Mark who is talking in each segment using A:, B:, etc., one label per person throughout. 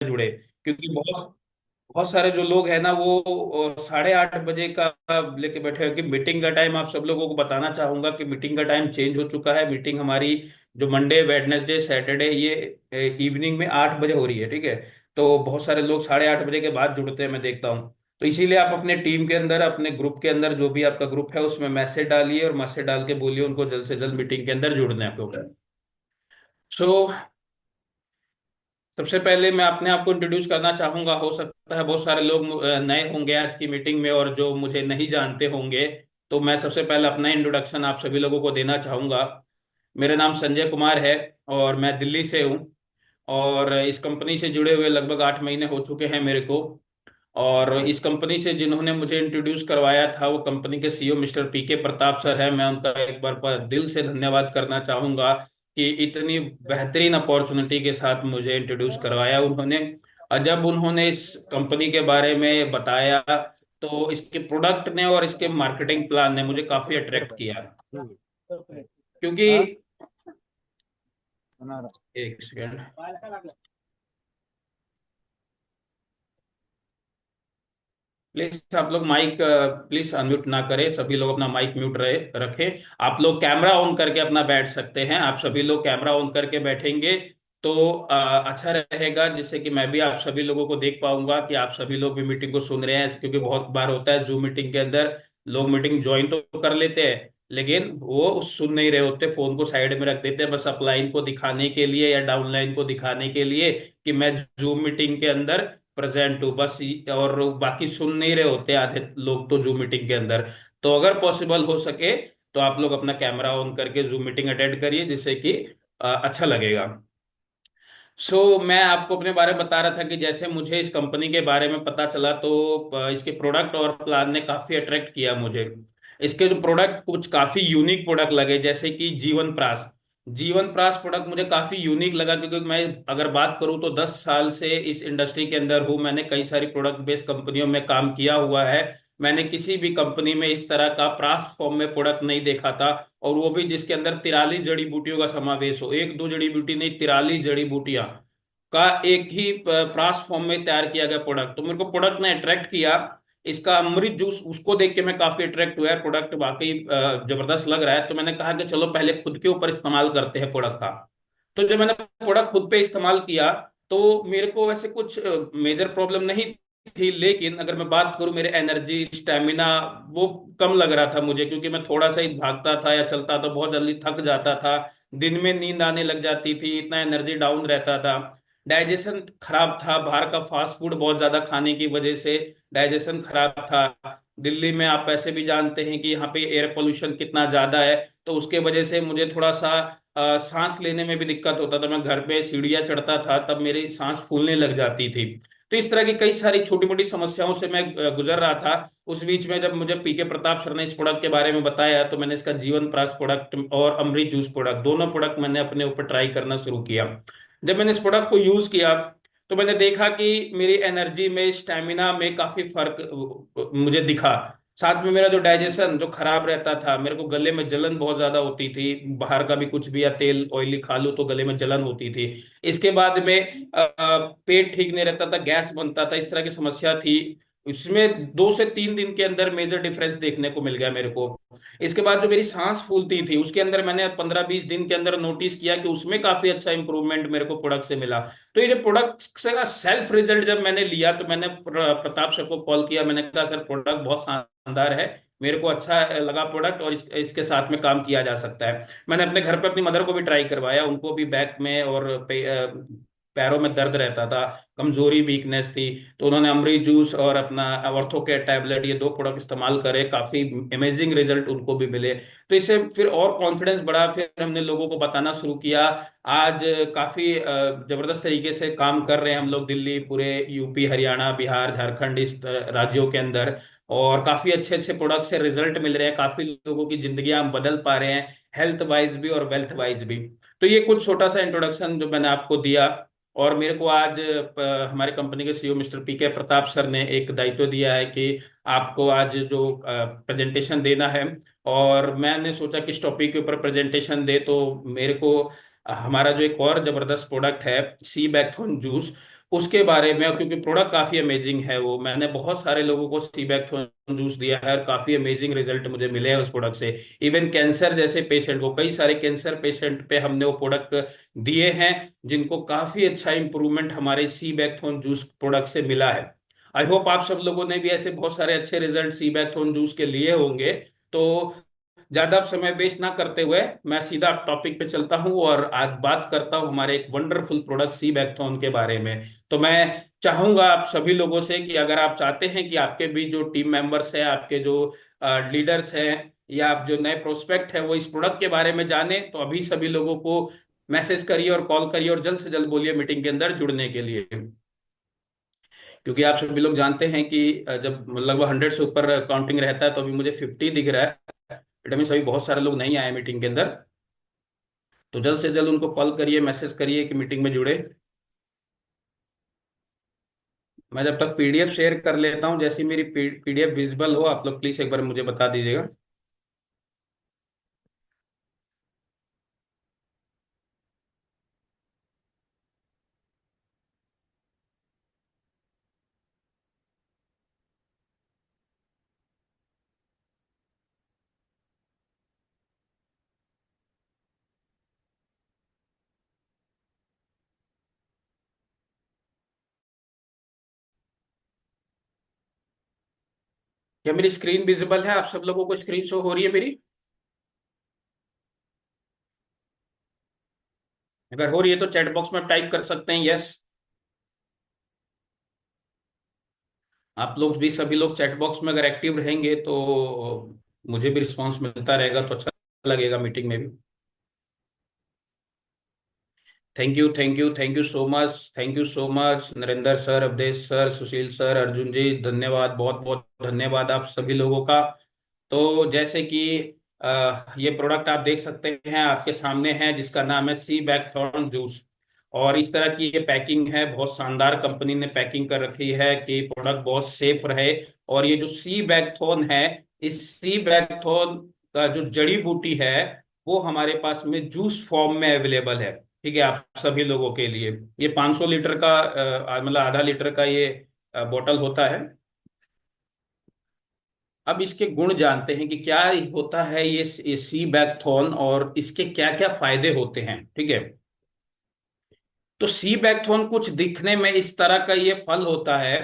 A: जुड़े। क्योंकि बहुत बहुत सारे जो लोग हैं ना वो 8:30 बजे का लेके बैठे हैं कि मीटिंग का टाइम। आप सब लोगों को बताना चाहूंगा कि मीटिंग का टाइम चेंज हो चुका है। मीटिंग हमारी जो मंडे वेडनेसडे सैटरडे ये इवनिंग में 8 बजे हो रही है, ठीक है। तो बहुत सारे लोग 8:30 बजे के बाद जुड़ते हैं, मैं देखता हूँ। तो इसीलिए आप अपने टीम के अंदर, अपने ग्रुप के अंदर, जो भी आपका ग्रुप है उसमें मैसेज डालिए और मैसेज डाल के बोलिए उनको जल्द से जल्द मीटिंग के अंदर जुड़ने हैं आपको। सो सबसे पहले मैं अपने आप को इंट्रोड्यूस करना चाहूंगा। हो सकता है बहुत सारे लोग नए होंगे आज की मीटिंग में और जो मुझे नहीं जानते होंगे। तो मैं सबसे पहले अपना इंट्रोडक्शन आप सभी लोगों को देना चाहूंगा। मेरा नाम संजय कुमार है और मैं दिल्ली से हूँ। और इस कंपनी से जुड़े हुए लगभग 8 महीने हो चुके हैं मेरे को। और इस कंपनी से जिन्होंने मुझे इंट्रोड्यूस करवाया था वो कंपनी के सीईओ मिस्टर पीके प्रताप सर है। मैं उनका एक बार दिल से धन्यवाद करना चाहूंगा कि इतनी बेहतरीन अपॉर्चुनिटी के साथ मुझे इंट्रोड्यूस करवाया उन्होंने। और जब उन्होंने इस कंपनी के बारे में बताया तो इसके प्रोडक्ट ने और इसके मार्केटिंग प्लान ने मुझे काफी अट्रैक्ट किया। क्योंकि एक सेकेंड प्लीज, आप लोग माइक प्लीज अनम्यूट ना करें। सभी लोग अपना माइक म्यूट रहे रखें। आप लोग कैमरा ऑन करके अपना बैठ सकते हैं। आप सभी लोग कैमरा ऑन करके बैठेंगे तो अच्छा रहेगा, जिससे कि मैं भी आप सभी लोगों को देख पाऊंगा कि आप सभी लोग भी मीटिंग को सुन रहे हैं। क्योंकि बहुत बार होता है जूम मीटिंग के अंदर लोग मीटिंग ज्वाइन तो कर लेते हैं लेकिन वो सुन नहीं रहे होते, फोन को साइड में रख देते हैं बस अपलाइन को दिखाने के लिए या डाउनलाइन को दिखाने के लिए कि मैं जूम मीटिंग के अंदर प्रेजेंट हूँ बस। और बाकी सुन नहीं रहे होते आधे लोग तो जूम मीटिंग के अंदर। तो अगर पॉसिबल हो सके तो आप लोग अपना कैमरा ऑन करके जूम मीटिंग अटेंड करिए, जिससे कि अच्छा लगेगा। मैं आपको अपने बारे में बता रहा था कि जैसे मुझे इस कंपनी के बारे में पता चला तो इसके प्रोडक्ट और प्लान ने काफी अट्रैक्ट किया मुझे। इसके जो प्रोडक्ट कुछ काफी यूनिक प्रोडक्ट लगे, जैसे कि जीवन प्रास। जीवन प्रास प्रोडक्ट मुझे काफी यूनिक लगा क्योंकि मैं अगर बात करूं तो 10 साल से इस इंडस्ट्री के अंदर हूं। मैंने कई सारी प्रोडक्ट बेस्ड कंपनियों में काम किया हुआ है। मैंने किसी भी कंपनी में इस तरह का प्रास फॉर्म में प्रोडक्ट नहीं देखा था। और वो भी जिसके अंदर 43 जड़ी बूटियों का समावेश हो। एक दो जड़ी बूटी नहीं, 43 जड़ी बूटियां का एक ही फ्रास्ट फॉर्म में तैयार किया गया प्रोडक्ट। तो मेरे को प्रोडक्ट ने अट्रैक्ट किया। इसका अमृत जूस उसको देख के मैं काफी अट्रैक्ट हुआ। प्रोडक्ट वाकई जबरदस्त लग रहा है। तो मैंने कहा कि चलो पहले खुद के ऊपर इस्तेमाल करते हैं प्रोडक्ट का। तो जब मैंने प्रोडक्ट खुद पे इस्तेमाल किया तो मेरे को वैसे कुछ मेजर प्रॉब्लम नहीं थी। लेकिन अगर मैं बात करूं मेरे एनर्जी स्टेमिना वो कम लग रहा था मुझे, क्योंकि मैं थोड़ा सा ही भागता था या चलता था, बहुत जल्दी थक जाता था। दिन में नींद आने लग जाती थी, इतना एनर्जी डाउन रहता था। डाइजेशन खराब था, बाहर का फास्ट फूड बहुत ज्यादा खाने की वजह से डाइजेशन खराब था। दिल्ली में आप ऐसे भी जानते हैं कि यहाँ पे एयर पोल्यूशन कितना ज्यादा है। तो उसके वजह से मुझे थोड़ा सा सांस लेने में भी दिक्कत होता था। मैं घर पे सीढ़ियाँ चढ़ता था तब मेरी सांस फूलने लग जाती थी। तो इस तरह की कई सारी छोटी मोटी समस्याओं से मैं गुजर रहा था। उस बीच में जब मुझे पीके प्रताप सर ने इस प्रोडक्ट के बारे में बताया तो मैंने इसका जीवन प्रास प्रोडक्ट और अमृत जूस प्रोडक्ट, दोनों प्रोडक्ट मैंने अपने ऊपर ट्राई करना शुरू किया। जब मैंने इस प्रोडक्ट को यूज किया तो मैंने देखा कि मेरी एनर्जी में, स्टेमिना में काफी फर्क मुझे दिखा। साथ में मेरा जो डाइजेशन जो खराब रहता था, मेरे को गले में जलन बहुत ज्यादा होती थी। बाहर का भी कुछ भी या तेल ऑयली खा लूं तो गले में जलन होती थी। इसके बाद में पेट ठीक नहीं रहता था, गैस बनता था, इस तरह की समस्या थी। इसमें 2 से 3 दिन के अंदर मेजर डिफरेंस देखने को मिल गया मेरे को। इसके बाद जो मेरी सांस फूलती थी उसके अंदर मैंने 15-20 दिन के अंदर नोटिस किया कि उसमें काफी अच्छा इंप्रूवमेंट मेरे को प्रोडक्ट से मिला। तो ये जो प्रोडक्ट से का सेल्फ रिजल्ट जब मैंने लिया तो मैंने प्रताप सर को कॉल किया। मैंने कहा सर प्रोडक्ट बहुत शानदार है, मेरे को अच्छा लगा प्रोडक्ट और इसके साथ में काम किया जा सकता है। मैंने अपने घर पे अपनी मदर को भी ट्राई करवाया, उनको भी बैक में और पैरों में दर्द रहता था, कमजोरी वीकनेस थी। तो उन्होंने अमृत जूस और अपना ऑर्थो के टैबलेट, ये दो प्रोडक्ट इस्तेमाल करे, काफी अमेजिंग रिजल्ट उनको भी मिले। तो इससे फिर और कॉन्फिडेंस बढ़ा, फिर हमने लोगों को बताना शुरू किया। आज काफी जबरदस्त तरीके से काम कर रहे हैं हम लोग दिल्ली, पूरे यूपी, हरियाणा, बिहार, झारखंड, इस राज्यों के अंदर। और काफी अच्छे अच्छे प्रोडक्ट से रिजल्ट मिल रहे हैं, काफी लोगों की जिंदगियां हम बदल पा रहे हैं, हेल्थ वाइज भी और वेल्थ वाइज भी। तो ये कुछ छोटा सा इंट्रोडक्शन जो मैंने आपको दिया। और मेरे को आज हमारे कंपनी के सीईओ मिस्टर पीके प्रताप सर ने एक दायित्व दिया है कि आपको आज जो प्रेजेंटेशन देना है। और मैंने सोचा किस टॉपिक के ऊपर प्रेजेंटेशन दे, तो मेरे को हमारा जो एक और जबरदस्त प्रोडक्ट है सी बैकथोन जूस, उसके बारे में, क्योंकि प्रोडक्ट काफी अमेजिंग है, वो मैंने बहुत सारे लोगों को सी बैक जूस दिया है और काफी अमेजिंग रिजल्ट मुझे मिले हैं उस प्रोडक्ट से। इवन कैंसर जैसे पेशेंट को, कई सारे कैंसर पेशेंट पे हमने वो प्रोडक्ट दिए हैं, जिनको काफी अच्छा इंप्रूवमेंट हमारे सी बैकथोन जूस प्रोडक्ट से मिला है। आई होप आप सब लोगों ने भी ऐसे बहुत सारे अच्छे रिजल्ट सी बैकथोन जूस के लिए होंगे। तो ज्यादा समय वेस्ट ना करते हुए मैं सीधा टॉपिक पे चलता हूं और आज बात करता हूं हमारे एक वंडरफुल प्रोडक्ट सी बैकथोन के बारे में। तो मैं चाहूंगा आप सभी लोगों से कि अगर आप चाहते हैं कि आपके भी जो टीम मेंबर्स हैं, आपके जो लीडर्स हैं, या आप जो नए प्रोस्पेक्ट हैं, वो इस प्रोडक्ट के बारे में जाने, तो अभी सभी लोगों को मैसेज करिए और कॉल करिए और जल्द से जल्द बोलिए मीटिंग के अंदर जुड़ने के लिए। क्योंकि आप सभी लोग जानते हैं कि जब लगभग 100 से ऊपर काउंटिंग रहता है, तो अभी मुझे 50 दिख रहा है। इट मीन अभी बहुत सारे लोग नहीं आए मीटिंग के अंदर। तो जल्द से जल्द उनको कॉल करिए, मैसेज करिए कि मीटिंग में जुड़े। मैं जब तक पीडीएफ शेयर कर लेता हूँ, जैसी मेरी पीडीएफ विजिबल हो आप लोग प्लीज एक बार मुझे बता दीजिएगा। क्या मेरी स्क्रीन विजिबल है? आप सब लोगों को स्क्रीन शो हो रही है मेरी? अगर हो रही है तो चैट बॉक्स में टाइप कर सकते हैं यस। आप लोग भी सभी लोग चैट बॉक्स में अगर एक्टिव रहेंगे तो मुझे भी रिस्पांस मिलता रहेगा, तो अच्छा लगेगा मीटिंग में भी। Thank you, thank you, thank you so much, thank you so much Narendra sir, Awadhesh sir, Sushil sir, Arjun ji, धन्यवाद, बहुत बहुत धन्यवाद आप सभी लोगों का। तो जैसे कि ये प्रोडक्ट आप देख सकते हैं आपके सामने है, जिसका नाम है सी बैकथॉर्न जूस। और इस तरह की ये पैकिंग है, बहुत शानदार कंपनी ने पैकिंग कर रखी है कि प्रोडक्ट बहुत सेफ रहे। और ये जो सी बैकथॉर्न है, इस सी बैकथॉर्न का जो जड़ी बूटी है, वो हमारे पास में जूस फॉर्म में अवेलेबल है। ठीक है, आप सभी लोगों के लिए। ये 500 लीटर का मतलब आधा लीटर का ये बोतल होता है। अब इसके गुण जानते हैं कि क्या होता है ये सी बैकथॉर्न और इसके क्या क्या फायदे होते हैं। ठीक है, तो सी बैकथॉर्न कुछ दिखने में इस तरह का ये फल होता है।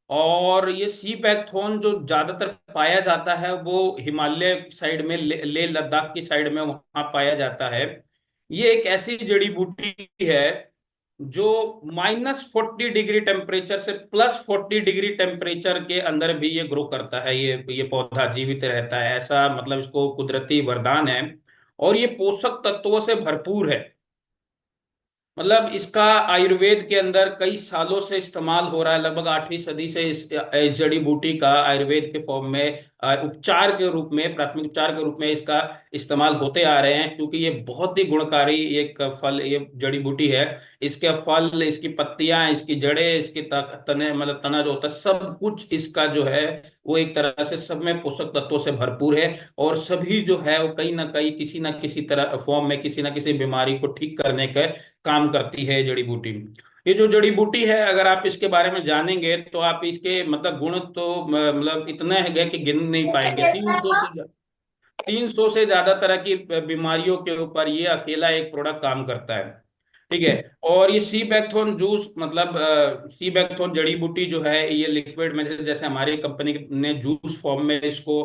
A: और ये सी बैकथॉर्न जो ज्यादातर पाया जाता है वो हिमालय साइड में, ले लद्दाख की साइड में वहां पाया जाता है। ये एक ऐसी जड़ी बूटी है जो -40 डिग्री टेम्परेचर से +40 डिग्री टेम्परेचर के अंदर भी ये ग्रो करता है। ये पौधा जीवित रहता है, ऐसा मतलब इसको कुदरती वरदान है। और ये पोषक तत्वों से भरपूर है। मतलब इसका आयुर्वेद के अंदर कई सालों से इस्तेमाल हो रहा है, लगभग 8वीं सदी से इस जड़ी बूटी का आयुर्वेद के फॉर्म में उपचार के रूप में, प्राथमिक उपचार के रूप में इसका इस्तेमाल होते आ रहे हैं। क्योंकि ये बहुत ही गुणकारी एक फल, ये जड़ी बूटी है। इसके फल, इसकी पत्तियां, इसकी जड़ें, इसके तने, मतलब तना जो होता है, सब कुछ इसका जो है वो एक तरह से सब में पोषक तत्वों से भरपूर है। और सभी जो है वो कहीं ना कहीं किसी ना किसी तरह फॉर्म में किसी ना किसी बीमारी को ठीक करने का काम करती है जड़ी बूटी। ये जो जड़ी बूटी है, अगर आप इसके बारे में जानेंगे तो आप इसके मतलब गुण तो मतलब इतने हैं कि गिन नहीं पाएंगे। 300 से ज्यादा तरह की बीमारियों के ऊपर ये अकेला एक प्रोडक्ट काम करता है। ठीक है। और ये सी बैकथोन जूस मतलब सी बैकथोन जड़ी बूटी जो है, ये लिक्विड में, जैसे हमारी कंपनी ने जूस फॉर्म में इसको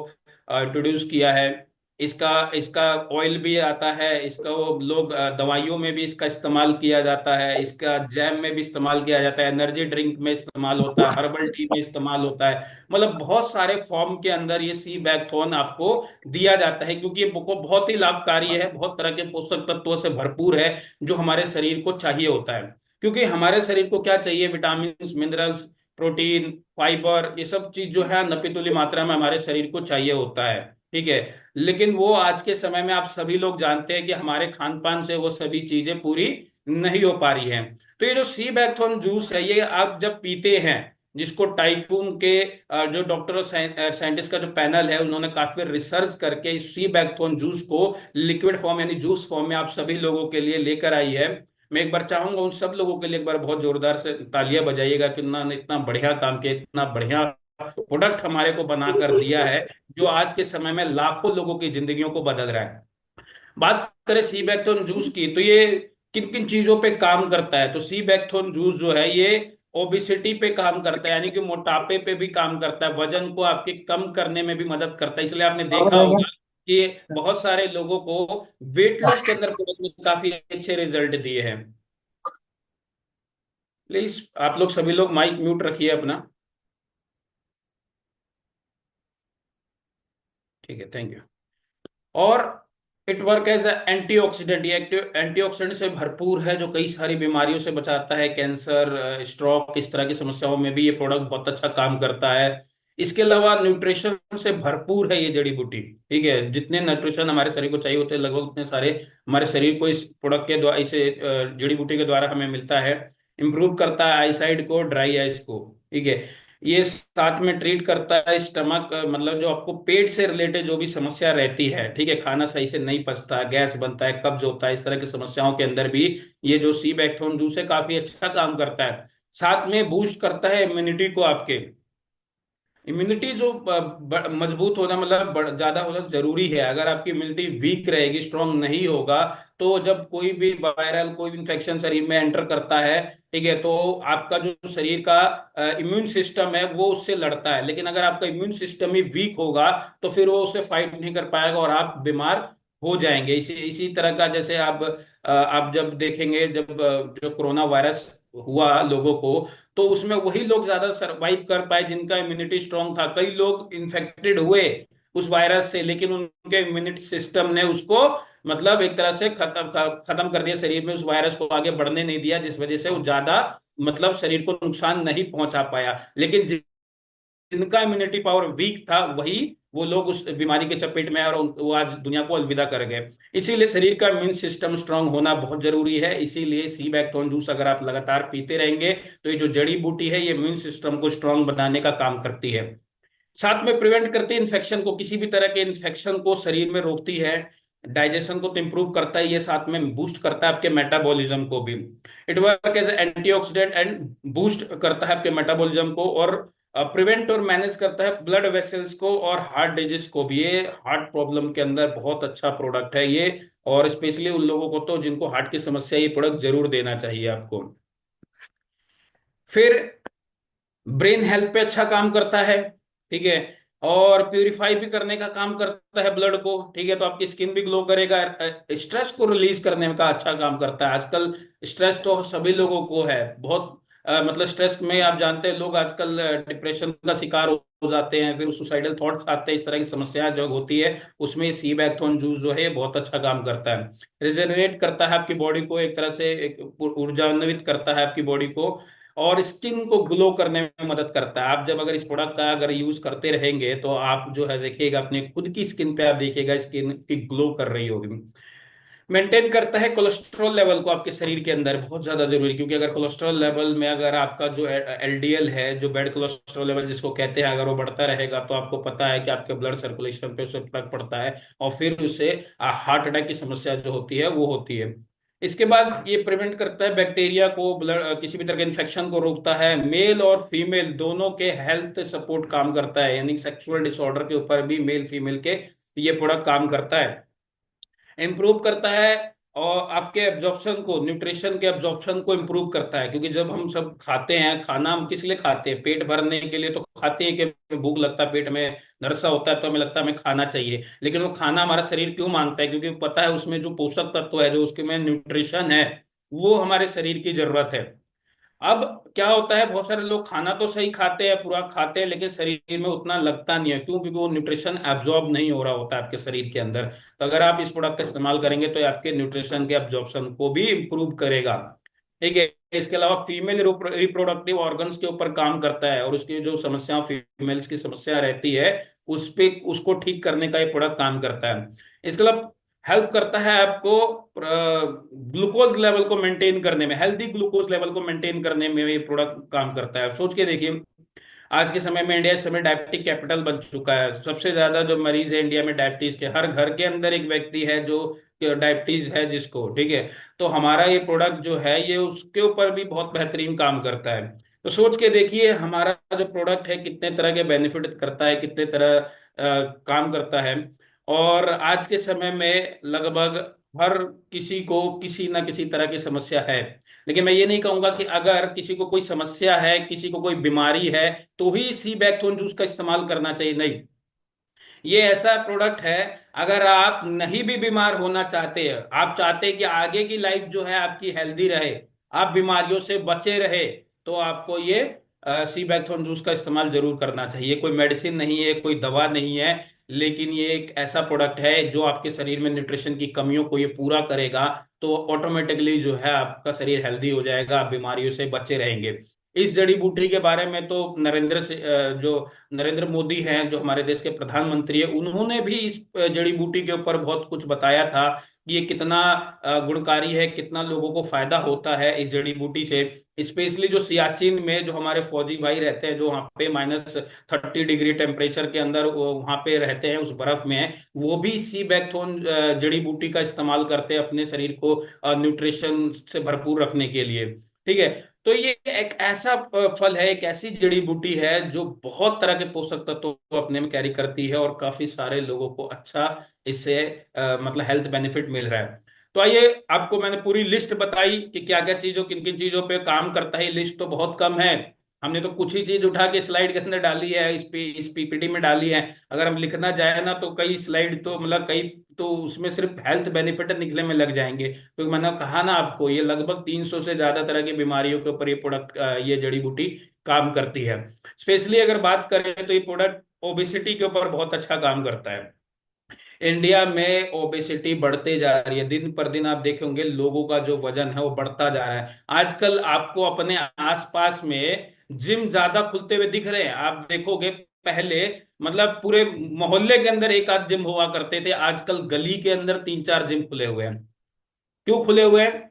A: इंट्रोड्यूस किया है। इसका इसका ऑयल भी आता है, इसका वो लोग दवाइयों में भी इसका इस्तेमाल किया जाता है, इसका जैम में भी इस्तेमाल किया जाता है, एनर्जी ड्रिंक में इस्तेमाल होता है, हर्बल टी में इस्तेमाल होता है। मतलब बहुत सारे फॉर्म के अंदर ये सी बैकथोन आपको दिया जाता है, क्योंकि ये बहुत ही लाभकारी है, बहुत तरह के पोषक तत्वों से भरपूर है, जो हमारे शरीर को चाहिए होता है। क्योंकि हमारे शरीर को क्या चाहिए? विटामिन, मिनरल्स, प्रोटीन, फाइबर, ये सब चीज जो है नपीतुली मात्रा में हमारे शरीर को चाहिए होता है। ठीक है। लेकिन वो आज के समय में आप सभी लोग जानते हैं कि हमारे खान पान से वो सभी चीजें पूरी नहीं हो पा रही हैं। तो ये जो सी बैकथोन जूस है, ये आप जब पीते हैं, जिसको टाइकून के जो डॉक्टर और साइंटिस्ट का जो पैनल है, उन्होंने काफी रिसर्च करके इस सी बैकथोन जूस को लिक्विड फॉर्म यानी जूस फॉर्म में आप सभी लोगों के लिए लेकर आई है। मैं एक बार चाहूंगा उन सब लोगों के लिए एक बार बहुत जोरदार से तालियां बजाइएगा कि उन्होंने इतना बढ़िया काम किया, इतना बढ़िया प्रोडक्ट हमारे को बना कर दिया है, जो आज के समय में लाखों लोगों की जिंदगियों को बदल रहा है। बात करें सी बैकथोन जूस की, तो ये किन किन चीजों पे काम करता है? तो सी बैकथोन जूस जो है ये ओबिसिटी पे काम करता है, यानी कि मोटापे पे भी काम करता है, वजन को आपके कम करने में भी मदद करता है। इसलिए आपने देखा होगा कि बहुत सारे लोगों को वेट लॉस के अंदर प्रोडक्ट ने काफी अच्छे रिजल्ट दिए हैं। प्लीज आप लोग सभी लोग माइक म्यूट रखिए अपना। ठीक है, थैंक यू। और इट वर्क एज एंटीऑक्सीडेंट, ये एंटीऑक्सीडेंट से भरपूर है, जो कई सारी बीमारियों से बचाता है, कैंसर, स्ट्रोक, इस तरह की समस्याओं में भी ये प्रोडक्ट बहुत अच्छा काम करता है। इसके अलावा न्यूट्रिशन से भरपूर है ये जड़ी बूटी। ठीक है, जितने न्यूट्रिशन हमारे शरीर को चाहिए होते हैं लगभग उतने सारे हमारे शरीर को इस प्रोडक्ट के द्वारा, इसे जड़ी बूटी के द्वारा हमें मिलता है। इम्प्रूव करता है आईसाइड को, ड्राई आइज को। ठीक है, ये साथ में ट्रीट करता है स्टमक, मतलब जो आपको पेट से रिलेटेड जो भी समस्या रहती है, ठीक है, खाना सही से नहीं पचता, गैस बनता है, कब्ज होता है, इस तरह की समस्याओं के अंदर भी ये जो सी बैकथोन जूस है काफी अच्छा काम करता है। साथ में बूस्ट करता है इम्यूनिटी को आपके। इम्यूनिटी जो मजबूत होना, मतलब ज्यादा होना जरूरी है। अगर आपकी इम्यूनिटी वीक रहेगी, स्ट्रांग नहीं होगा, तो जब कोई भी वायरल कोई भी इंफेक्शन शरीर में एंटर करता है, ठीक है, तो आपका जो शरीर का इम्यून सिस्टम है वो उससे लड़ता है। लेकिन अगर आपका इम्यून सिस्टम ही वीक होगा तो फिर वो उससे फाइट नहीं कर पाएगा और आप बीमार हो जाएंगे। इसी इसी तरह का, जैसे आप जब देखेंगे, जब जो कोरोना वायरस हुआ लोगों को, तो उसमें वही लोग ज्यादा सरवाइव कर पाए जिनका इम्यूनिटी स्ट्रांग था। कई लोग इन्फेक्टेड हुए उस वायरस से, लेकिन उनके इम्यूनिटी सिस्टम ने उसको मतलब एक तरह से खत्म कर दिया, शरीर में उस वायरस को आगे बढ़ने नहीं दिया, जिस वजह से वो ज्यादा मतलब शरीर को नुकसान नहीं पहुंचा पाया। लेकिन जिनका इम्यूनिटी पावर वीक था वही वो लोग उस बीमारी के चपेट में आए और वो आज दुनिया को अलविदा कर गए। इसीलिए शरीर का इम्यून सिस्टम स्ट्रांग होना बहुत जरूरी है। इसीलिए सी बैकथोन जूस अगर आप लगातार पीते रहेंगे तो ये जो जड़ी बूटी है ये इम्यून सिस्टम को स्ट्रांग बनाने का काम करती है। साथ में प्रिवेंट करती है इन्फेक्शन को, किसी भी तरह के इन्फेक्शन को शरीर में रोकती है। डाइजेशन को तो इंप्रूव करता है ये, साथ में बूस्ट करता है आपके मेटाबॉलिज्म को भी। It work as antioxidant and boost करता है आपके मेटाबॉलिज्म को, और प्रिवेंट और मैनेज करता है ब्लड वेसल्स को और हार्ट डिजीज को भी। ये हार्ट प्रॉब्लम के अंदर बहुत अच्छा प्रोडक्ट है ये, और स्पेशली उन लोगों को तो जिनको हार्ट की समस्या है, ये प्रोडक्ट जरूर देना चाहिए आपको। फिर ब्रेन हेल्थ पे अच्छा काम करता है। ठीक है, और प्यूरिफाई भी करने का काम करता है ब्लड को। ठीक है, तो आपकी स्किन भी ग्लो करेगा। स्ट्रेस को रिलीज करने का अच्छा काम करता है। आजकल स्ट्रेस तो सभी लोगों को है बहुत, मतलब स्ट्रेस में आप जानते हैं लोग आजकल डिप्रेशन का शिकार हो जाते हैं, फिर सुसाइडल थॉट्स आते हैं, इस तरह की समस्याएं जो होती है, उसमें सी बैकथोन जूस जो है बहुत अच्छा काम करता है। रिजेनरेट करता है आपकी बॉडी को, एक तरह से एक ऊर्जान्वित करता है आपकी बॉडी को, और स्किन को ग्लो करने में मदद करता है। आप जब अगर इस प्रोडक्ट का अगर यूज करते रहेंगे तो आप जो है देखिएगा अपने खुद की स्किन पे, आप देखिएगा स्किन की ग्लो कर रही होगी। मेंटेन करता है कोलेस्ट्रॉल लेवल को आपके शरीर के अंदर, बहुत ज्यादा जरूरी, क्योंकि अगर कोलेस्ट्रॉल लेवल में अगर आपका जो एलडीएल है, जो बैड कोलेस्ट्रॉल लेवल जिसको कहते हैं, अगर वो बढ़ता रहेगा तो आपको पता है कि आपके ब्लड सर्कुलेशन पे उससे फर्क पड़ता है, और फिर उससे हार्ट अटैक की समस्या जो होती है वो होती है। इसके बाद ये प्रिवेंट करता है बैक्टीरिया को, ब्लड किसी भी तरह के इन्फेक्शन को रोकता है। मेल और फीमेल दोनों के हेल्थ सपोर्ट काम करता है, यानी सेक्सुअल डिसऑर्डर के ऊपर भी मेल फीमेल के ये प्रोडक्ट काम करता है। इम्प्रूव करता है और आपके एब्जॉर्प्शन को, न्यूट्रिशन के एब्जॉर्प्शन को इम्प्रूव करता है। क्योंकि जब हम सब खाते हैं, खाना हम किस लिए खाते हैं? पेट भरने के लिए तो खाते हैं, कि भूख लगता है, पेट में नरसा होता है तो हमें लगता है हमें खाना चाहिए। लेकिन वो खाना हमारा शरीर क्यों मांगता है? क्योंकि पता है उसमें जो पोषक तत्व है, जो उसके में न्यूट्रिशन है, वो हमारे शरीर की जरूरत है। अब क्या होता है, बहुत सारे लोग खाना तो सही खाते हैं, पूरा खाते हैं, लेकिन शरीर में उतना लगता नहीं है। क्यों? क्योंकि वो न्यूट्रिशन एब्जॉर्ब नहीं हो रहा होता है आपके शरीर के अंदर। तो अगर आप इस प्रोडक्ट का इस्तेमाल करेंगे तो ये आपके न्यूट्रिशन के एब्जॉर्प्शन को भी इम्प्रूव करेगा। ठीक है, इसके अलावा फीमेल रिप्रोडक्टिव ऑर्गन्स के ऊपर काम करता है, और उसकी जो समस्या, फीमेल्स की समस्या रहती है उस पे उसको ठीक करने का ये प्रोडक्ट काम करता है। इसके अलावा हेल्प करता है आपको ग्लूकोज लेवल को मेंटेन करने में, हेल्दी ग्लूकोज लेवल को मेंटेन करने में ये प्रोडक्ट काम करता है। सोच के देखिए, आज के समय में इंडिया इस समय डायबिटिक कैपिटल बन चुका है। सबसे ज्यादा जो मरीज है इंडिया में डायबिटीज के, हर घर के अंदर एक व्यक्ति है जो डायबिटीज है जिसको, ठीक है। तो हमारा ये प्रोडक्ट जो है ये उसके ऊपर भी बहुत बेहतरीन काम करता है। तो सोच के देखिए हमारा जो प्रोडक्ट है कितने तरह के बेनिफिट करता है, कितने तरह काम करता है। और आज के समय में लगभग हर किसी को किसी ना किसी तरह की समस्या है। लेकिन मैं ये नहीं कहूंगा कि अगर किसी को कोई समस्या है, किसी को कोई बीमारी है, तो ही सी बैकथोन जूस का इस्तेमाल करना चाहिए, नहीं। ये ऐसा प्रोडक्ट है, अगर आप नहीं भी बीमार होना चाहते हैं, आप चाहते हैं कि आगे की लाइफ जो है आपकी हेल्दी रहे, आप बीमारियों से बचे रहे, तो आपको ये सी बैकथोन जूस का इस्तेमाल जरूर करना चाहिए। कोई मेडिसिन नहीं है, कोई दवा नहीं है, लेकिन ये एक ऐसा प्रोडक्ट है जो आपके शरीर में न्यूट्रिशन की कमियों को ये पूरा करेगा। तो ऑटोमेटिकली जो है आपका शरीर हेल्दी हो जाएगा, आप बीमारियों से बचे रहेंगे। इस जड़ी बूटी के बारे में तो जो नरेंद्र मोदी हैं, जो हमारे देश के प्रधानमंत्री है, उन्होंने भी इस जड़ी बूटी के ऊपर बहुत कुछ बताया था कि ये कितना गुणकारी है, कितना लोगों को फायदा होता है इस जड़ी बूटी से। स्पेशली जो सियाचिन में जो हमारे फौजी भाई रहते हैं, जो वहाँ पे -30 डिग्री टेम्परेचर के अंदर वहाँ पे रहते हैं, उस बर्फ में, वो भी सी बैकथोन जड़ी बूटी का इस्तेमाल करते हैं अपने शरीर को न्यूट्रिशन से भरपूर रखने के लिए, ठीक है। तो ये एक ऐसा फल है, एक ऐसी जड़ी बूटी है जो बहुत तरह के पोषक तत्वों को अपने में कैरी करती है, और काफी सारे लोगों को अच्छा इससे मतलब हेल्थ बेनिफिट मिल रहा है। तो आइए, आपको मैंने पूरी लिस्ट बताई कि क्या क्या चीजों, किन किन चीजों पे काम करता है। लिस्ट तो बहुत कम है, हमने तो कुछ ही चीज उठा के स्लाइड के अंदर डाली है, इस पीपीटी में डाली है। अगर हम लिखना जाए ना तो कई स्लाइड, तो मतलब कई, तो उसमें सिर्फ हेल्थ बेनिफिट निकलने में लग जाएंगे। तो मैंने कहा ना आपको, ये लगभग 300 से ज्यादा तरह की बीमारियों के ऊपर ये प्रोडक्ट, ये जड़ी बूटी काम करती है। स्पेशली अगर बात करें तो ये प्रोडक्ट ओबेसिटी के ऊपर बहुत अच्छा काम करता है। इंडिया में ओबेसिटी बढ़ते जा रही है, दिन पर दिन आप देखेंगे लोगों का जो वजन है वो बढ़ता जा रहा है। आजकल आपको अपने आसपास में जिम ज्यादा खुलते हुए दिख रहे हैं, आप देखोगे। पहले मतलब पूरे मोहल्ले के अंदर एक आध जिम हुआ करते थे, आजकल गली के अंदर 3 4 जिम खुले हुए हैं। क्यों खुले हुए हैं?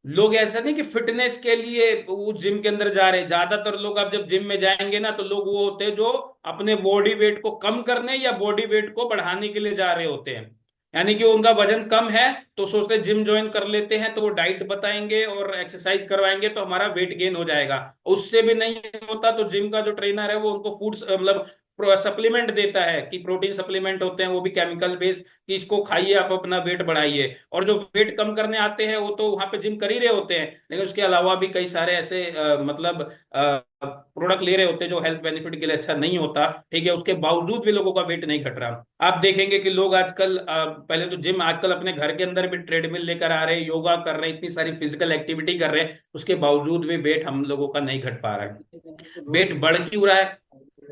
A: लोग ऐसा नहीं कि फिटनेस के लिए वो जिम के अंदर जा रहे हैं। ज्यादातर लोग आप जब जिम में जाएंगे ना, तो लोग वो होते हैं जो अपने बॉडी वेट को कम करने या बॉडी वेट को बढ़ाने के लिए जा रहे होते हैं। यानी कि उनका वजन कम है, तो सोचते हैं जिम ज्वाइन कर लेते हैं, तो वो डाइट बताएंगे और एक्सरसाइज करवाएंगे तो हमारा वेट गेन हो जाएगा। उससे भी नहीं होता तो जिम का जो ट्रेनर है वो उनको फूड्स मतलब सप्लीमेंट देता है, कि प्रोटीन सप्लीमेंट होते हैं, वो भी केमिकल बेस्ड, कि इसको खाइए, आप अपना वेट बढ़ाइए। और जो वेट कम करने आते हैं वो तो वहां पे जिम कर ही रहे होते हैं, लेकिन उसके अलावा भी कई सारे ऐसे मतलब प्रोडक्ट ले रहे होते हैं जो हेल्थ बेनिफिट के लिए अच्छा नहीं होता, ठीक है। उसके बावजूद भी लोगों का वेट नहीं घट रहा। आप देखेंगे कि लोग आजकल पहले तो जिम, आजकल अपने घर के अंदर भी ट्रेडमिल लेकर आ रहे हैं, योगा कर रहे हैं, इतनी सारी फिजिकल एक्टिविटी कर रहे हैं, उसके बावजूद भी वेट हम लोगों का नहीं घट पा रहा है। वेट बढ़ क्यों रहा है,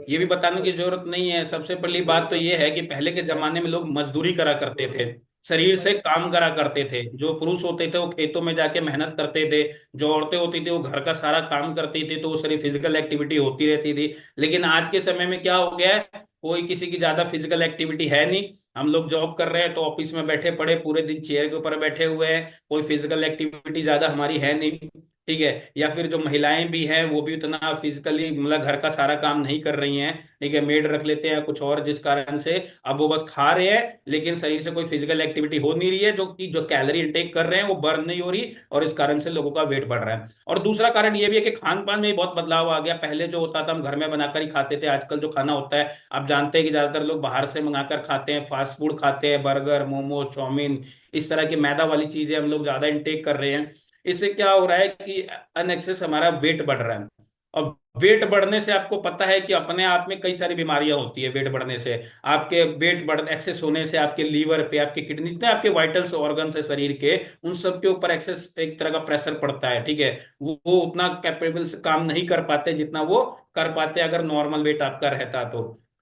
A: ये भी बताने की जरूरत नहीं है। सबसे पहली बात तो ये है कि पहले के जमाने में लोग मजदूरी करा करते थे, शरीर से काम करा करते थे। जो पुरुष होते थे वो खेतों में जाके मेहनत करते थे, जो औरतें होती थी वो घर का सारा काम करती थी, तो वो सारी फिजिकल एक्टिविटी होती रहती थी। लेकिन आज के समय में क्या हो गया है, कोई किसी की ज्यादा फिजिकल एक्टिविटी है नहीं। हम लोग जॉब कर रहे हैं तो ऑफिस में बैठे पड़े पूरे दिन चेयर के ऊपर बैठे हुए हैं, कोई फिजिकल एक्टिविटी ज्यादा हमारी है नहीं, ठीक है। या फिर जो महिलाएं भी हैं वो भी उतना फिजिकली मतलब घर का सारा काम नहीं कर रही हैं, ठीक है, मेड रख लेते हैं कुछ और, जिस कारण से अब वो बस खा रहे हैं लेकिन शरीर से कोई फिजिकल एक्टिविटी हो नहीं रही है, जो कि जो कैलोरी इंटेक कर रहे हैं वो बर्न नहीं हो रही, और इस कारण से लोगों का वेट बढ़ रहा है। और दूसरा कारण ये भी है कि खान पान में बहुत बदलाव आ गया। पहले जो होता था हम घर में बनाकर ही खाते थे, आजकल जो खाना होता है आप जानते हैं कि ज्यादातर लोग बाहर से मंगाकर खाते हैं, फास्ट फूड खाते हैं, बर्गर, मोमो, चाउमीन, इस तरह की मैदा वाली चीजें हम लोग ज्यादा इंटेक कर रहे हैं। इससे क्या हो रहा है कि अनएक्सेस हमारा वेट बढ़ रहा है। और वेट बढ़ने से आपको पता है कि अपने आप में कई सारी बीमारियां होती है वेट बढ़ने से। आपके वेट बढ़ एक्सेस होने से आपके लीवर पे, आपके किडनी, जितने आपके वाइटल्स ऑर्गन्स है शरीर के, उन सब के ऊपर एक्सेस एक तरह का प्रेशर पड़ता है, ठीक है। वो उतना कैपेबल से काम नहीं कर पाते जितना वो कर पाते अगर नॉर्मल वेट आपका रहता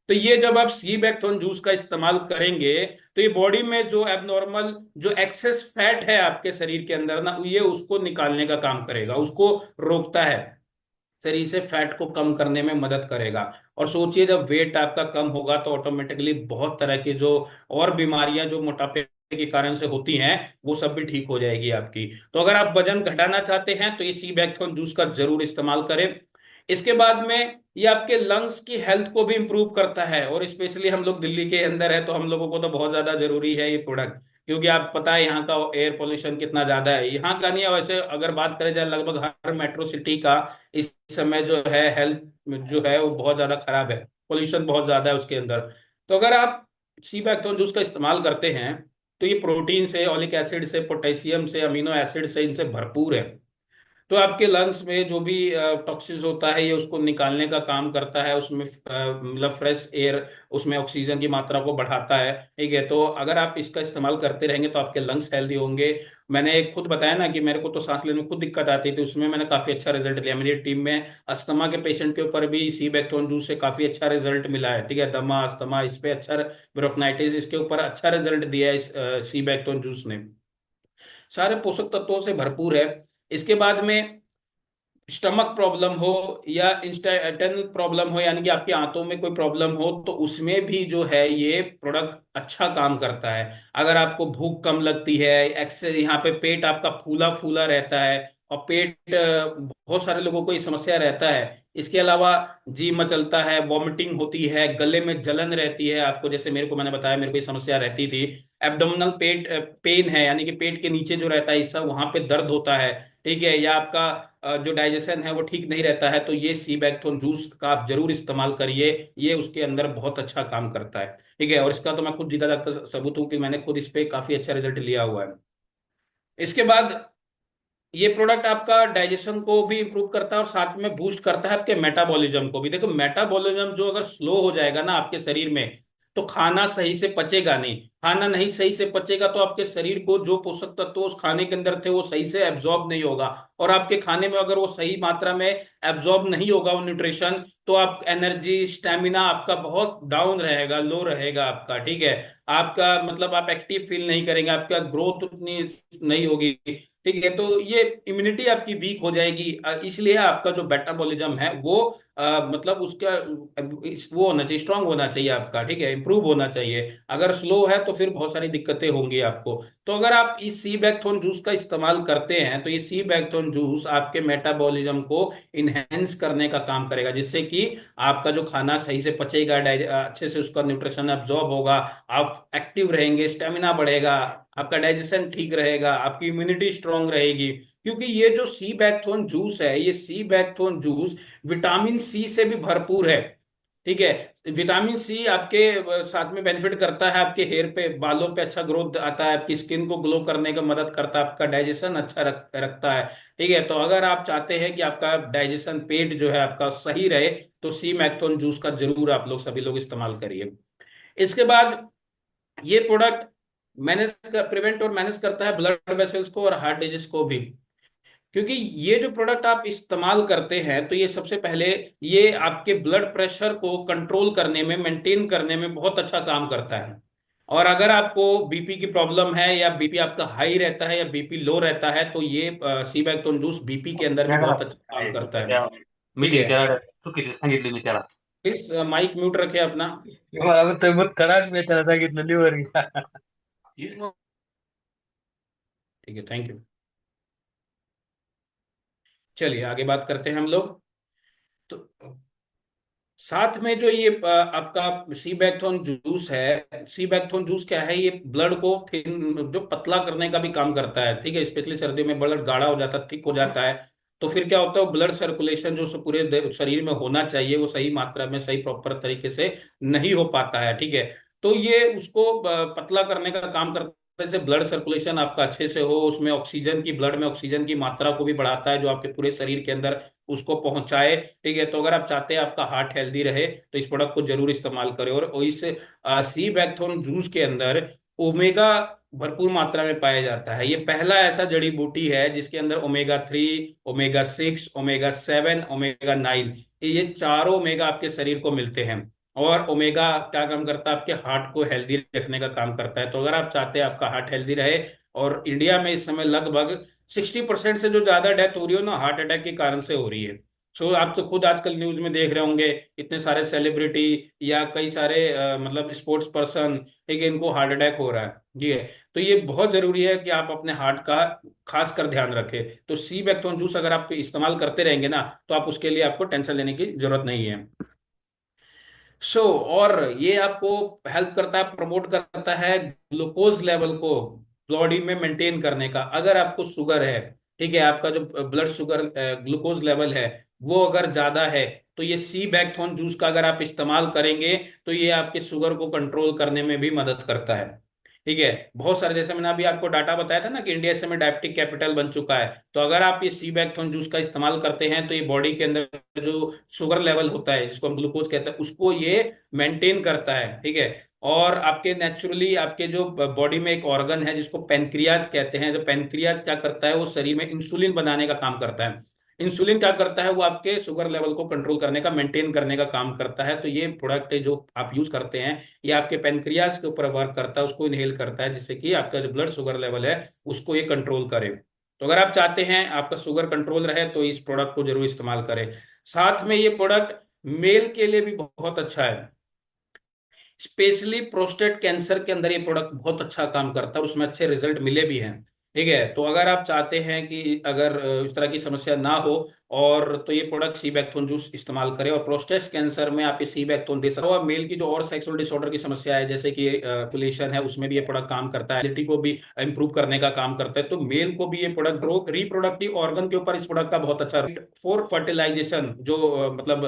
A: तो ये जब आप सी बैकथोन जूस का इस्तेमाल करेंगे, तो ये बॉडी में जो एबनॉर्मल, जो एक्सेस फैट है आपके शरीर के अंदर ना, ये उसको निकालने का काम करेगा, उसको रोकता है, शरीर से फैट को कम करने में मदद करेगा। और सोचिए जब वेट आपका कम होगा तो ऑटोमेटिकली बहुत तरह की जो और बीमारियां जो मोटापे के कारण से होती हैं वो सब भी ठीक हो जाएगी आपकी। तो अगर आप वजन घटाना चाहते हैं तो ये सी बैकथोन जूस का जरूर इस्तेमाल करें। इसके बाद में ये आपके लंग्स की हेल्थ को भी इंप्रूव करता है, और स्पेशली हम लोग दिल्ली के अंदर है तो हम लोगों को तो बहुत ज्यादा जरूरी है ये प्रोडक्ट, क्योंकि आप पता है यहाँ का एयर पोल्यूशन कितना ज्यादा है। यहाँ का नहीं है वैसे, अगर बात करें जाए लगभग हर मेट्रो सिटी का इस समय जो है हेल्थ जो है वो बहुत ज्यादा खराब है, पोल्यूशन बहुत ज्यादा है उसके अंदर। तो अगर आप सी बैक्टोन जूस का इस्तेमाल करते हैं तो ये प्रोटीन से, ऑलिक एसिड से, पोटेशियम से, अमीनो एसिड से, इनसे भरपूर है। तो आपके लंग्स में जो भी टॉक्सिस होता है ये उसको निकालने का काम करता है, उसमें मतलब फ्रेश एयर, उसमें ऑक्सीजन की मात्रा को बढ़ाता है। ठीक है, तो अगर आप इसका इस्तेमाल करते रहेंगे तो आपके लंग्स हेल्दी होंगे। मैंने खुद बताया ना कि मेरे को तो सांस लेने में खुद दिक्कत आती थी, उसमें मैंने काफी अच्छा रिजल्ट लिया। मेरी टीम में अस्थमा के पेशेंट के ऊपर भी सी बैक्टोन जूस से काफी अच्छा रिजल्ट मिला है। ठीक है, दमा, अस्थमा, इस पे अच्छा, ब्रोंकाइटिस, इसके ऊपर अच्छा रिजल्ट दिया है इस सी बैक्टोन जूस ने। सारे पोषक तत्वों से भरपूर है। इसके बाद में स्टमक प्रॉब्लम हो या इंस्टेंटल प्रॉब्लम हो, यानी कि आपकी आंतों में कोई प्रॉब्लम हो, तो उसमें भी जो है ये प्रोडक्ट अच्छा काम करता है। अगर आपको भूख कम लगती है, एक्सेस यहाँ पे पेट आपका फूला फूला रहता है, और पेट बहुत सारे लोगों को ये समस्या रहता है। इसके अलावा जी मचलता है, वॉमिटिंग होती है, गले में जलन रहती है आपको, जैसे मेरे को, मैंने बताया मेरे को ये समस्या रहती थी। एब्डोमिनल पेट पेन है, यानी कि पेट के नीचे जो रहता है हिस्सा वहां पे दर्द होता है। ठीक है, या आपका जो डाइजेशन है वो ठीक नहीं रहता है, तो ये सी बैक्थोन जूस का आप जरूर इस्तेमाल करिए। ये उसके अंदर बहुत अच्छा काम करता है। ठीक है, और इसका तो मैं खुद जीता जागता सबूत हूँ कि मैंने खुद इस पे काफी अच्छा रिजल्ट लिया हुआ है। इसके बाद ये प्रोडक्ट आपका डाइजेशन को भी इंप्रूव करता है और साथ में बूस्ट करता है आपके मेटाबॉलिज्म को भी। देखो, मेटाबॉलिज्म जो अगर स्लो हो जाएगा ना आपके शरीर में, तो खाना सही से पचेगा नहीं। खाना नहीं सही से पचेगा तो आपके शरीर को जो पोषक तत्व उस खाने के अंदर थे वो सही से एब्जॉर्ब नहीं होगा, और आपके खाने में अगर वो सही मात्रा में एब्जॉर्ब नहीं होगा वो न्यूट्रिशन, तो आप एनर्जी, स्टेमिना आपका बहुत डाउन रहेगा, लो रहेगा आपका। ठीक है, आपका मतलब आप एक्टिव फील नहीं करेंगे, आपका ग्रोथ उतनी नहीं होगी। ठीक है, तो ये इम्यूनिटी आपकी वीक हो जाएगी। इसलिए आपका जो मेटाबॉलिज्म है वो मतलब उसका वो होना चाहिए, स्ट्रांग होना चाहिए आपका। ठीक है, इंप्रूव होना चाहिए। अगर स्लो है तो फिर बहुत सारी दिक्कतें होंगी आपको। तो अगर आप इस सी बैक्थोन जूस का इस्तेमाल करते हैं तो ये सी बैक्थोन जूस आपके मेटाबॉलिज्म को इनहेंस करने का काम करेगा, जिससे कि आपका जो खाना सही से पचेगा, अच्छे से उसका न्यूट्रिशन एब्जॉर्ब होगा, आप एक्टिव रहेंगे, स्टेमिना बढ़ेगा, आपका डाइजेशन ठीक रहेगा, आपकी इम्यूनिटी स्ट्रांग रहेगी। क्योंकि ये जो सी बैक्थोन जूस है, ये सी बैक्थोन जूस विटामिन सी से भी भरपूर है। ठीक है, विटामिन सी आपके साथ में बेनिफिट करता है, आपके हेयर पे, बालों पे अच्छा ग्रोथ आता है, आपकी स्किन को ग्लो करने का मदद करता है, आपका डाइजेशन अच्छा रखता है। ठीक है, तो अगर आप चाहते हैं कि आपका डाइजेशन, पेट जो है आपका सही रहे, तो सी मैक्थोन जूस का जरूर आप लोग सभी लोग इस्तेमाल करिए। इसके बाद ये प्रोडक्ट मैनेज प्रिवेंट और मैनेज करता है ब्लड वेसल्स को और हार्ट डिजीज को भी। क्योंकि ये जो प्रोडक्ट आप इस्तेमाल करते हैं तो ये सबसे पहले ये आपके ब्लड प्रेशर को कंट्रोल करने में, मेंटेन करने में बहुत अच्छा काम करता है। और अगर आपको बीपी की प्रॉब्लम है, या बीपी आपका हाई रहता है या बीपी लो रहता है, तो ये सीबैक्टोन जूस बीपी के अंदर भी
B: त्याला
A: बहुत अच्छा काम
B: काय
A: करता है।
B: त्या
A: ठीक
B: मीटिंग
A: है,
B: त्याला चुकीचे सांगितले मी त्याला.
A: प्लीज माइक म्यूट रखे अपना।
B: मला तर मग कडाक मी त्याला सांगितलं लिव्हर घ्या. तीच मग
A: ठीक है, थैंक यू। चलिए आगे बात करते हैं हम लोग। तो साथ में जो ये आपका सी बैक्थोन जूस है, सी बैक्थोन जूस क्या है, ये ब्लड को जो पतला करने का भी काम करता है। ठीक है, स्पेशली सर्दियों में ब्लड गाढ़ा हो जाता है, थिक हो जाता है, तो फिर क्या होता है, ब्लड सर्कुलेशन जो पूरे शरीर में होना चाहिए वो सही मात्रा में, सही प्रॉपर तरीके से नहीं हो पाता है। ठीक है, तो ये उसको पतला करने का काम करता है। जैसे ब्लड सर्कुलेशन आपका अच्छे से हो, उसमें ऑक्सीजन की, ब्लड में ऑक्सीजन की मात्रा को भी बढ़ाता है, जो आपके पूरे शरीर के अंदर उसको पहुंचाए। ठीक है, तो अगर आप चाहते हैं आपका हार्ट हेल्दी रहे तो इस प्रोडक्ट को जरूर इस्तेमाल करें। और इस सी बैक्थोन जूस के अंदर ओमेगा भरपूर मात्रा में पाया जाता है। ये पहला ऐसा जड़ी बूटी है जिसके अंदर ओमेगा 3, ओमेगा 6, ओमेगा 7, ओमेगा 9, ये चारों ओमेगा आपके शरीर को मिलते हैं। और ओमेगा क्या काम करता है, आपके हार्ट को हेल्दी रखने का काम करता है। तो अगर आप चाहते हैं आपका हार्ट हेल्दी रहे, और इंडिया में इस समय लगभग 60% से जो ज्यादा डेथ हो रही है ना हार्ट अटैक के कारण से हो रही है। सो आप तो खुद आजकल न्यूज में देख रहे होंगे, इतने सारे सेलिब्रिटी या कई सारे मतलब स्पोर्ट्स पर्सन, ठीक है, इनको हार्ट अटैक हो रहा है। जी है। तो ये बहुत जरूरी है कि आप अपने हार्ट का खास कर ध्यान रखें। तो सी बैक्टोन जूस अगर आप इस्तेमाल करते रहेंगे ना, तो आप उसके लिए आपको टेंशन लेने की जरूरत नहीं है। सो और ये आपको हेल्प करता है, प्रमोट करता है ग्लूकोज लेवल को बॉडी में मेंटेन करने का। अगर आपको शुगर है, ठीक है, आपका जो ब्लड शुगर ग्लूकोज लेवल है वो अगर ज्यादा है, तो ये सी बैकथोन जूस का अगर आप इस्तेमाल करेंगे तो ये आपके शुगर को कंट्रोल करने में भी मदद करता है। ठीक है। बहुत सारे, जैसे मैंने अभी आपको डाटा बताया था ना कि इंडिया इस समय डायबिटिक कैपिटल बन चुका है, तो अगर आप ये सी बैकथोन जूस का इस्तेमाल करते हैं तो ये बॉडी के अंदर जो शुगर लेवल होता है जिसको हम ग्लूकोज कहते हैं उसको ये मेंटेन करता है। ठीक है। और आपके नेचुरली आपके जो बॉडी में एक ऑर्गन है जिसको पेनक्रियाज कहते हैं, जो पेनक्रियाज क्या करता है, वो शरीर में इंसुलिन बनाने का काम करता है। इंसुलिन क्या करता है, वो आपके शुगर लेवल को कंट्रोल करने का, मेंटेन करने का काम करता है। तो ये प्रोडक्ट जो आप यूज करते हैं ये आपके पेनक्रियाज के ऊपर वर्क करता है, उसको इनहेल करता है, जिससे कि आपका जो ब्लड शुगर लेवल है उसको ये कंट्रोल करे। तो अगर आप चाहते हैं आपका शुगर कंट्रोल रहे तो इस प्रोडक्ट को जरूर इस्तेमाल करें। साथ में ये प्रोडक्ट मेल के लिए भी बहुत अच्छा है। स्पेशली प्रोस्टेट कैंसर के अंदर ये प्रोडक्ट बहुत अच्छा काम करता है, उसमें अच्छे रिजल्ट मिले भी हैं। ठीक है। तो अगर आप चाहते हैं कि अगर इस तरह की समस्या ना हो, और तो ये प्रोडक्ट सी बैक्थोन जूस इस्तेमाल करें। और प्रोस्टेट कैंसर में आप ये सी बैक्थोन दे सकते हो। और मेल की जो और सेक्सुअल डिसऑर्डर की समस्या है जैसे कि पुलेशन है, उसमें भी ये प्रोडक्ट काम करता है, एलिटी को भी इंप्रूव करने का काम करता है। तो मेल को भी ये प्रोडक्ट रिप्रोडक्टिव ऑर्गन के ऊपर इस प्रोडक्ट का बहुत अच्छा फॉर फर्टिलाइजेशन जो मतलब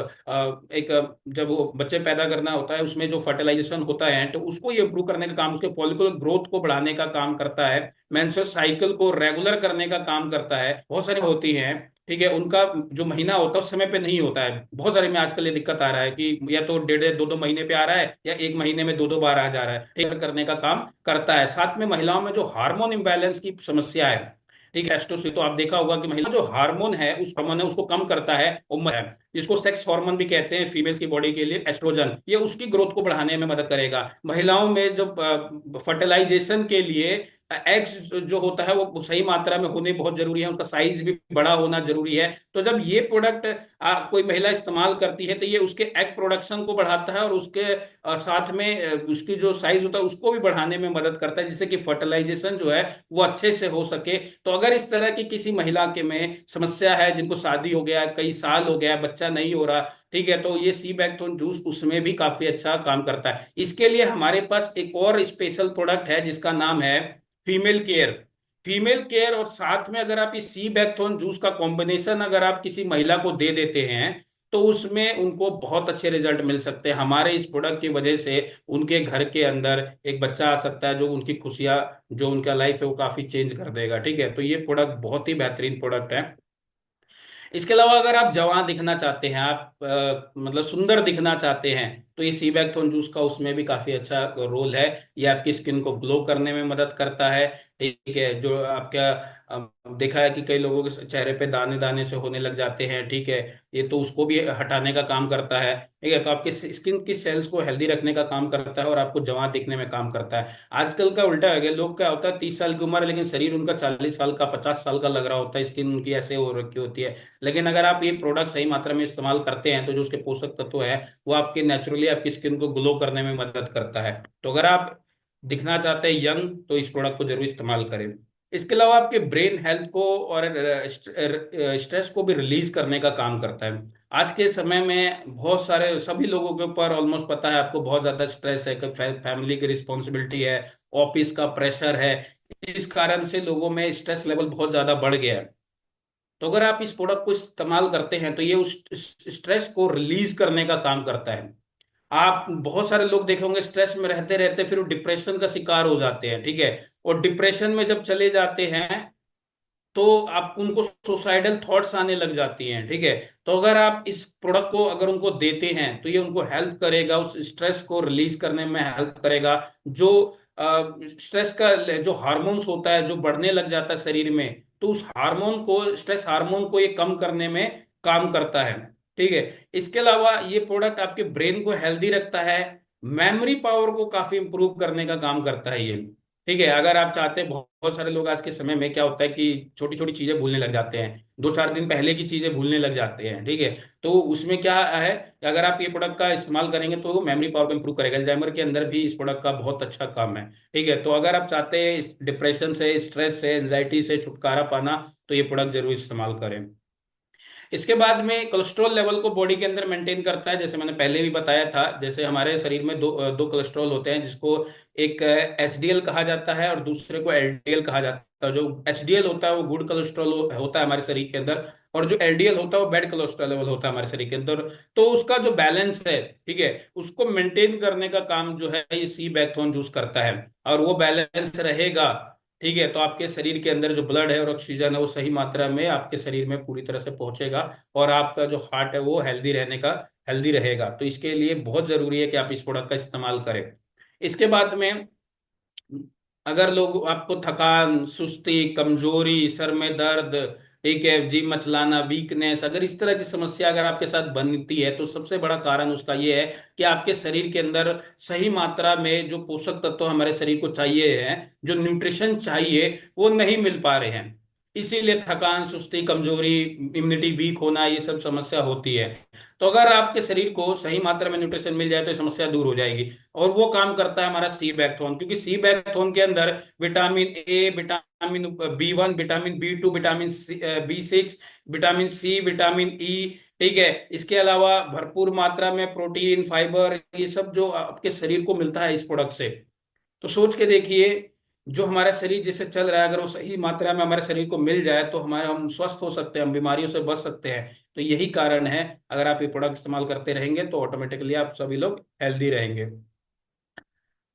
A: एक जब वो बच्चे पैदा करना होता है उसमें जो फर्टिलाइजेशन होता है तो उसको ये इंप्रूव करने का काम, उसके फॉलिकुलर ग्रोथ को बढ़ाने का काम करता है, मेंस्ट्रुअल साइकिल को रेगुलर करने का काम करता है। बहुत सारी होती हैं, ठीक है, उनका जो महीना होता है उस समय पे नहीं होता है। बहुत सारे में आजकल ये दिक्कत आ रहा है कि या तो डेढ़ डेढ़ दो दो महीने पे आ रहा है या एक महीने में दो दो बार आ जा रहा है, ठीक करने का काम करता है। साथ में महिलाओं में जो हार्मोन इम्बैलेंस की समस्या है, ठीक है, एस्ट्रोसिन, तो आप देखा होगा कि महिला जो हार्मोन है उस हार्मोन है उसको कम करता है, उम्र है, जिसको सेक्स हार्मोन भी कहते हैं फीमेल्स की बॉडी के लिए, एस्ट्रोजन, ये उसकी ग्रोथ को बढ़ाने में मदद करेगा। महिलाओं में जो फर्टिलाइजेशन के लिए एग्स जो होता है वो सही मात्रा में होने बहुत जरूरी है, उसका साइज भी बड़ा होना जरूरी है। तो जब ये प्रोडक्ट कोई महिला इस्तेमाल करती है तो ये उसके एग प्रोडक्शन को बढ़ाता है और उसके साथ में उसकी जो साइज होता है उसको भी बढ़ाने में मदद करता है, जिससे कि फर्टिलाइजेशन जो है वो अच्छे से हो सके। तो अगर इस तरह की किसी महिला के में समस्या है, जिनको शादी हो गया, कई साल हो गया, बच्चा नहीं हो रहा, ठीक है, तो ये सी बैक्टोन जूस उसमें भी काफी अच्छा काम करता है। इसके लिए हमारे पास एक और स्पेशल प्रोडक्ट है जिसका नाम है फीमेल केयर। फीमेल केयर, और साथ में अगर आप इस सी बैक्थोन जूस का कॉम्बिनेशन अगर आप किसी महिला को दे देते हैं तो उसमें उनको बहुत अच्छे रिजल्ट मिल सकते हैं। हमारे इस प्रोडक्ट की वजह से उनके घर के अंदर एक बच्चा आ सकता है जो उनकी खुशियां, जो उनका लाइफ है वो काफी चेंज कर देगा। ठीक है। तो ये प्रोडक्ट बहुत ही बेहतरीन प्रोडक्ट है। इसके अलावा अगर आप जवान दिखना चाहते हैं, आप मतलब सुंदर दिखना चाहते हैं, तो ये सीबैक्थोन जूस का उसमें भी काफी अच्छा रोल है। ये आपकी स्किन को ग्लो करने में मदद करता है। ठीक है। जो आपका देखा है कि कई लोगों के चेहरे पे दाने दाने से होने लग जाते हैं, ठीक है, ये तो उसको भी हटाने का काम करता है। ठीक है। तो आपकी स्किन की सेल्स को हेल्दी रखने का काम करता है और आपको जवान दिखने में काम करता है। आजकल का उल्टा है, लोग क्या होता है 30 साल की उम्र है लेकिन शरीर उनका 40 साल का 50 साल का लग रहा होता है, स्किन उनकी ऐसे हो रखी होती है। लेकिन अगर आप ये प्रोडक्ट सही मात्रा में इस्तेमाल करते हैं तो जो उसके पोषक तत्व है वो आपके नेचुरली आपकी स्किन को ग्लो करने में मदद करता है। तो अगर आप दिखना चाहते हैं यंग तो इस प्रोडक्ट को जरूर इस्तेमाल करें। इसके अलावा आपके ब्रेन हेल्थ को और स्ट्रेस को भी रिलीज करने का काम करता है। आज के समय में बहुत सारे सभी लोगों के ऊपर ऑलमोस्ट पता है आपको, बहुत ज्यादा स्ट्रेस है, फैमिली की रिस्पॉन्सिबिलिटी है, ऑफिस का प्रेशर है, इस कारण से लोगों में स्ट्रेस लेवल बहुत ज्यादा बढ़ गया है। तो अगर आप इस प्रोडक्ट को इस्तेमाल करते हैं तो ये उस स्ट्रेस को रिलीज करने का काम करता है। आप बहुत सारे लोग देखे होंगे स्ट्रेस में रहते रहते फिर वो डिप्रेशन का शिकार हो जाते हैं, ठीक है, और डिप्रेशन में जब चले जाते हैं तो आप उनको सुसाइडल थॉट्स आने लग जाती हैं। ठीक है। तो अगर आप इस प्रोडक्ट को अगर उनको देते हैं तो ये उनको हेल्प करेगा, उस स्ट्रेस को रिलीज करने में हेल्प करेगा। जो स्ट्रेस का जो हार्मोन्स होता है जो बढ़ने लग जाता है शरीर में, तो उस हार्मोन को, स्ट्रेस हार्मोन को ये कम करने में काम करता है। ठीक है। इसके अलावा ये प्रोडक्ट आपके ब्रेन को हेल्दी रखता है, मेमोरी पावर को काफी इंप्रूव करने का काम करता है ये। ठीक है, अगर आप चाहते हैं, बहुत बहुत सारे लोग आज के समय में क्या होता है कि छोटी छोटी चीजें भूलने लग जाते हैं, 2 4 दिन पहले की चीजें भूलने लग जाते हैं, ठीक है। तो उसमें क्या है कि अगर आप ये प्रोडक्ट का इस्तेमाल करेंगे तो मेमोरी पावर को इंप्रूव करेगा। अल्जाइमर के अंदर भी इस प्रोडक्ट का बहुत अच्छा काम है, ठीक है। तो अगर आप चाहते हैं डिप्रेशन से, स्ट्रेस से, एंजाइटी से छुटकारा पाना, तो ये प्रोडक्ट जरूर इस्तेमाल करें। इसके बाद में कोलेस्ट्रॉल लेवल को बॉडी के अंदर मेंटेन करता है, जैसे मैंने पहले भी बताया था। जैसे हमारे शरीर में दो कोलेस्ट्रॉल होते हैं, जिसको एक एचडीएल कहा जाता है और दूसरे को एलडीएल कहा जाता है। जो एचडीएल होता है वो गुड कोलेस्ट्रॉल होता है हमारे शरीर के अंदर, और जो एलडीएल होता है वो बैड कोलेस्ट्रॉल लेवल होता है हमारे शरीर के अंदर। तो उसका जो बैलेंस है, ठीक है, उसको मेंटेन करने का काम जो है ये सी बैकथोन जूस करता है। और वो बैलेंस रहेगा, ठीक है, तो आपके शरीर के अंदर जो ब्लड है और ऑक्सीजन है वो सही मात्रा में आपके शरीर में पूरी तरह से पहुंचेगा, और आपका जो हार्ट है वो हेल्दी रहेगा। तो इसके लिए बहुत जरूरी है कि आप इस प्रोडक्ट का इस्तेमाल करें। इसके बाद में, अगर लोग आपको थकान, सुस्ती, कमजोरी, सर में दर्द, ठीक है, जी मचलाना, वीकनेस, अगर इस तरह की समस्या अगर आपके साथ बनती है, तो सबसे बड़ा कारण उसका ये है कि आपके शरीर के अंदर सही मात्रा में जो पोषक तत्व हमारे शरीर को चाहिए हैं, जो न्यूट्रिशन चाहिए, वो नहीं मिल पा रहे हैं। इसीलिए थकान, सुस्ती, कमजोरी, इम्यूनिटी वीक होना, ये सब समस्या होती है। तो अगर आपके शरीर को सही मात्रा में न्यूट्रिशन मिल जाए तो ये समस्या दूर हो जाएगी। और वो काम करता है हमारा सी बैकथोन, क्योंकि सी बैकथोन के अंदर vitamin A, vitamin B 1, vitamin B 2, vitamin B 6, vitamin C, vitamin E, ठीक है। इसके अलावा भरपूर मात्रा में प्रोटीन, फाइबर, ये सब जो आपके शरीर को मिलता है इस प्रोडक्ट से। तो सोच के देखिए, जो हमारा शरीर जैसे चल रहा है, अगर वो सही मात्रा में हमारे शरीर को मिल जाए तो हम स्वस्थ हो सकते हैं, हम बीमारियों से बच सकते हैं। तो यही कारण है, अगर आप ये प्रोडक्ट इस्तेमाल करते रहेंगे तो ऑटोमेटिकली आप सभी लोग हेल्दी रहेंगे।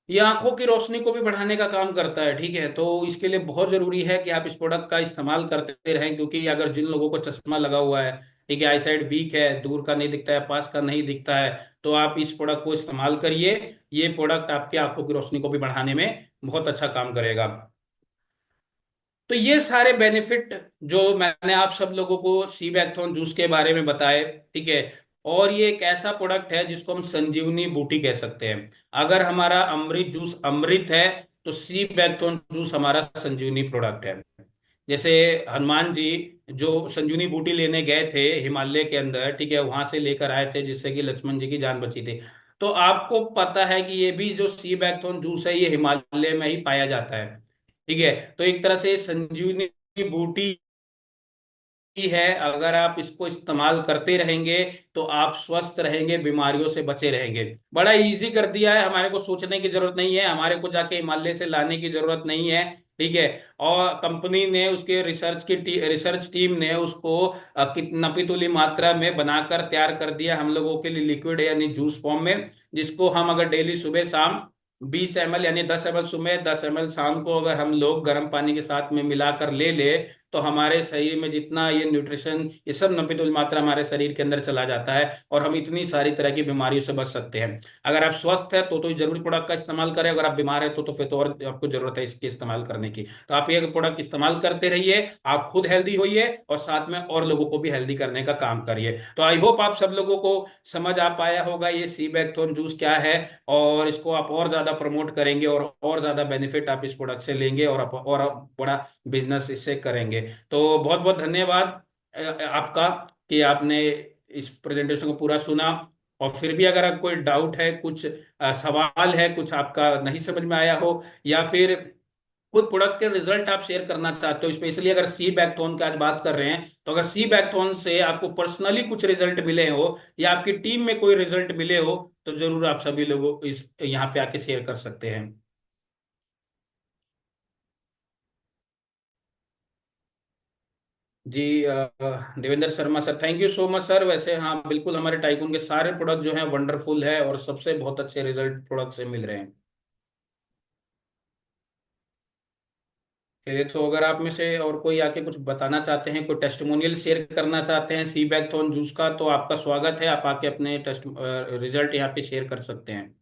A: ये आंखों की रोशनी को भी बढ़ाने का काम करता है, ठीक है। तो इसके लिए बहुत जरूरी है कि आप इस प्रोडक्ट का इस्तेमाल करते रहें, क्योंकि अगर जिन लोगों को चश्मा लगा हुआ है, ठीक है, आई साइड वीक है, दूर का नहीं दिखता है, पास का नहीं दिखता है, तो आप इस प्रोडक्ट को इस्तेमाल करिए। ये प्रोडक्ट आपकी आंखों की रोशनी को भी बढ़ाने में बहुत अच्छा काम करेगा। तो ये सारे बेनिफिट जो मैंने आप सब लोगों को सी बैकथोन जूस के बारे में बताए, ठीक है। और ये एक ऐसा प्रोडक्ट है जिसको हम संजीवनी बूटी कह सकते हैं। अगर हमारा अमृत जूस अमृत है, तो सी बैकथोन जूस हमारा संजीवनी प्रोडक्ट है। जैसे हनुमान जी जो संजीवनी बूटी लेने गए थे हिमालय के अंदर, ठीक है, वहां से लेकर आए थे, जिससे कि लक्ष्मण जी की जान बची थी। तो आपको पता है कि ये भी जो सी बैकथोन जूस है ये हिमालय में ही पाया जाता है, ठीक है। तो एक तरह से संजीवनी बूटी ही है। अगर आप इसको इस्तेमाल करते रहेंगे तो आप स्वस्थ रहेंगे, बीमारियों से बचे रहेंगे। बड़ा इजी कर दिया है, हमारे को सोचने की जरूरत नहीं है, हमारे को जाके हिमालय से लाने की जरूरत नहीं है, ठीक है। और कंपनी ने, उसके रिसर्च टीम ने उसको नापीतुली मात्रा में बनाकर तैयार कर दिया हम लोगों के लिए, लिक्विड यानी जूस फॉर्म में, जिसको हम अगर डेली सुबह शाम 20 ml यानी 10 ml सुबह, 10 ml शाम को अगर हम लोग गर्म पानी के साथ में मिलाकर ले ले, तो हमारे शरीर में जितना ये न्यूट्रिशन, ये सब नपीतुल मात्रा हमारे शरीर के अंदर चला जाता है, और हम इतनी सारी तरह की बीमारियों से बच सकते हैं। अगर आप स्वस्थ है तो जरूरी प्रोडक्ट का इस्तेमाल करें, अगर आप बीमार है तो फिर तो और आपको जरूरत है इसके इस्तेमाल करने की। तो आप ये प्रोडक्ट इस्तेमाल करते रहिए, आप खुद हेल्दी होइए और साथ में और लोगों को भी हेल्दी करने का काम करिए। तो आई होप आप सब लोगों को समझ आ पाया होगा ये सी बैकथोन जूस क्या है, और इसको आप और ज्यादा प्रमोट करेंगे और ज्यादा बेनिफिट आप इस प्रोडक्ट से लेंगे, और बड़ा बिजनेस इससे करेंगे। तो बहुत बहुत धन्यवाद आपका कि आपने इस प्रेजेंटेशन को पूरा सुना। और फिर भी अगर कोई डाउट है, कुछ सवाल है, कुछ आपका नहीं समझ में आया हो, या फिर खुद प्रोडक्ट के रिजल्ट आप शेयर करना चाहते हो, स्पेशली अगर सी बैकथोन की आज बात कर रहे हैं, तो अगर सी बैकथोन से आपको पर्सनली कुछ रिजल्ट मिले हो या आपकी टीम में कोई रिजल्ट मिले हो, तो जरूर आप सभी लोगों इस यहाँ पे आके शेयर कर सकते हैं। जी, Devendra Sharma sir, thank you so much sir. वैसे हाँ, बिल्कुल हमारे टाइकून के सारे प्रोडक्ट जो हैं वंडरफुल है, और सबसे बहुत अच्छे रिजल्ट प्रोडक्ट से मिल रहे हैं। चलिए, तो अगर आप में से और कोई आके कुछ बताना चाहते हैं, कोई टेस्टिमोनियल शेयर करना चाहते हैं सी बैकथोन जूस का, तो आपका स्वागत है, आप आके अपने टेस्ट रिजल्ट यहाँ पे शेयर कर सकते हैं।